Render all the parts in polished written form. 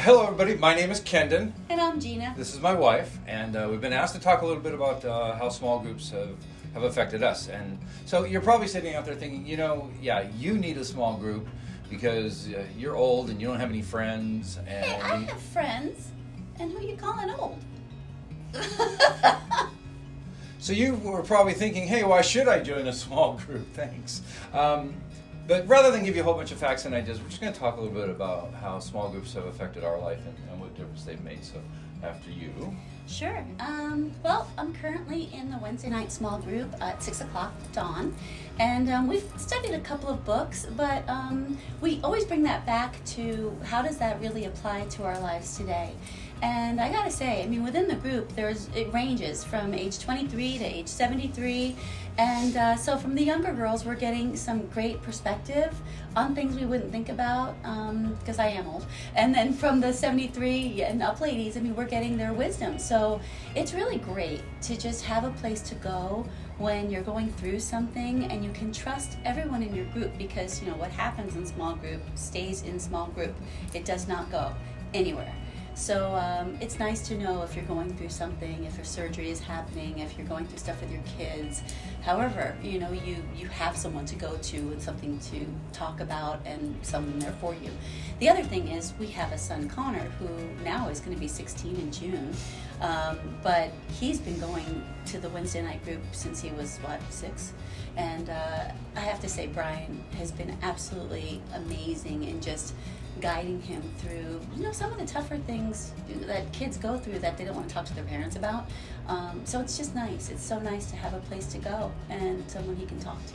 Hello everybody, my name is Kendon. And I'm Gina. This is my wife, and we've been asked to talk a little bit about how small groups have affected us. And so you're probably sitting out there thinking, you need a small group because you're old and you don't have any friends. And hey, I have friends. And who you calling old? So you were probably thinking, hey, why should I join a small group? Thanks. But rather than give you a whole bunch of facts and ideas, we're just going to talk a little bit about how small groups have affected our life and what difference they've made. So after you. Sure. Well, I'm currently in the Wednesday night small group at 6 o'clock dawn. And we've studied a couple of books, but we always bring that back to how does that really apply to our lives today. And I gotta say, I mean, within the group, it ranges from age 23 to age 73. And so from the younger girls, we're getting some great perspective on things we wouldn't think about, because I am old. And then from the 73 and up ladies, I mean, we're getting their wisdom. So it's really great to just have a place to go when you're going through something, and you can trust everyone in your group, because what happens in small group stays in small group. It does not go anywhere. So it's nice to know if you're going through something, if your surgery is happening, if you're going through stuff with your kids. However, you have someone to go to and something to talk about and someone there for you. The other thing is we have a son, Connor, who now is going to be 16 in June. But he's been going to the Wednesday night group since he was, 6? And I have to say, Brian has been absolutely amazing in just guiding him through, some of the tougher things that kids go through that they don't want to talk to their parents about. So it's just nice. It's so nice to have a place to go and someone he can talk to.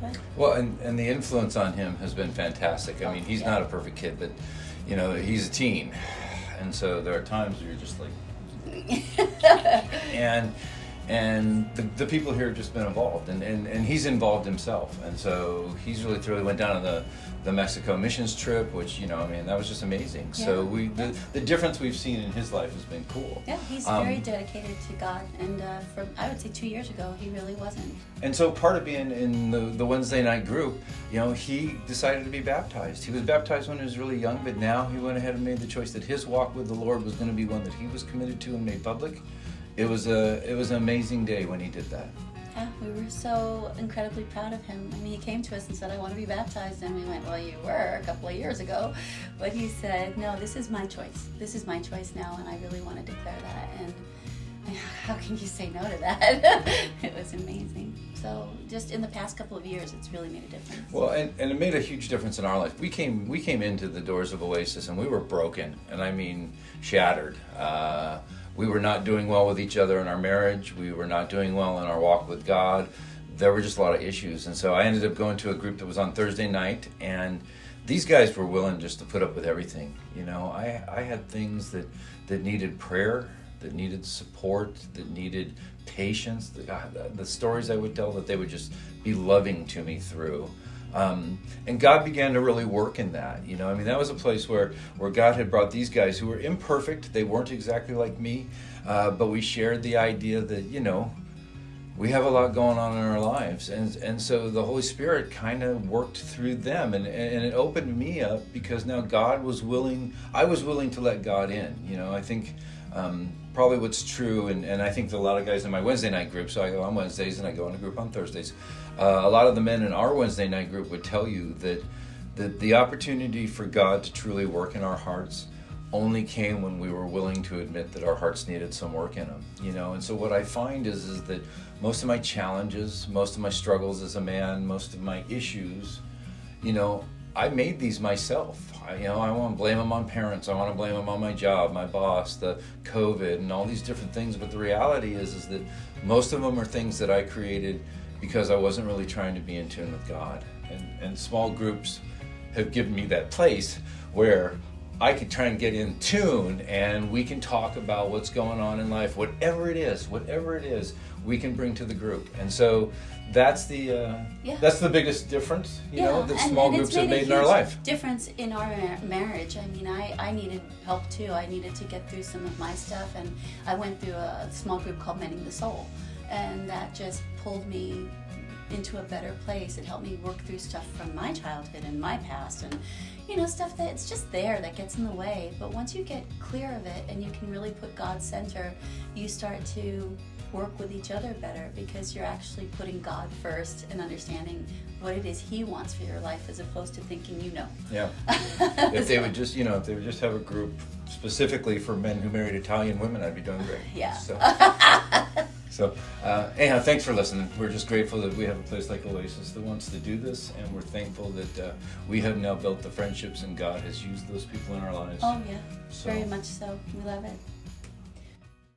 But, well, and the influence on him has been fantastic. I mean, he's not a perfect kid, but, he's a teen. And so there are times where you're just like... And the people here have just been involved, and he's involved himself, and so he's really thrilled. He went down on the Mexico missions trip, which that was just amazing. Yeah. So the difference we've seen in his life has been cool. Yeah, he's very dedicated to God, and from I would say 2 years ago he really wasn't. And so part of being in the Wednesday night group, he decided to be baptized. He was baptized when he was really young, but now he went ahead and made the choice that his walk with the Lord was going to be one that he was committed to and made public. It was an amazing day when he did that. Yeah, we were so incredibly proud of him. I mean, he came to us and said, I want to be baptized. And we went, well, you were a couple of years ago. But he said, no, this is my choice. This is my choice now, and I really want to declare that. And how can you say no to that? It was amazing. So just in the past couple of years, it's really made a difference. Well, and it made a huge difference in our life. We came into the doors of Oasis, and we were broken, and I mean shattered. We were not doing well with each other in our marriage. We were not doing well in our walk with God. There were just a lot of issues. And so I ended up going to a group that was on Thursday night, and these guys were willing just to put up with everything. I had things that needed prayer, that needed support, that needed patience. The stories I would tell that they would just be loving to me through. And God began to really work in that. That was a place where God had brought these guys who were imperfect. They weren't exactly like me, but we shared the idea that, we have a lot going on in our lives. And so the Holy Spirit kind of worked through them, and it opened me up, because now I was willing to let God in. I think probably what's true, and I think that a lot of guys in my Wednesday night group, so I go on Wednesdays and I go in a group on Thursdays, a lot of the men in our Wednesday night group would tell you that the opportunity for God to truly work in our hearts only came when we were willing to admit that our hearts needed some work in them. And so what I find is that most of my challenges, most of my struggles as a man, most of my issues, I made these myself. I want to blame them on parents. I want to blame them on my job, my boss, the COVID, and all these different things. But the reality is that most of them are things that I created because I wasn't really trying to be in tune with God. And small groups have given me that place where I can try and get in tune, and we can talk about what's going on in life, whatever it is, we can bring to the group. And so that's the biggest difference, that small groups have made in our life. Difference in our marriage. I mean, I needed help too. I needed to get through some of my stuff, and I went through a small group called Mending the Soul, and that just pulled me into a better place. It helped me work through stuff from my childhood and my past, and stuff that it's just there that gets in the way. But once you get clear of it and you can really put God center, you start to work with each other better, because you're actually putting God first and understanding what it is He wants for your life, as opposed to thinking Yeah. If they would just, if they would just have a group specifically for men who married Italian women, I'd be doing great. Yeah. So anyhow, thanks for listening. We're just grateful that we have a place like Oasis that wants to do this, and we're thankful that we have now built the friendships, and God has used those people in our lives. Oh yeah, So- very much so. We love it.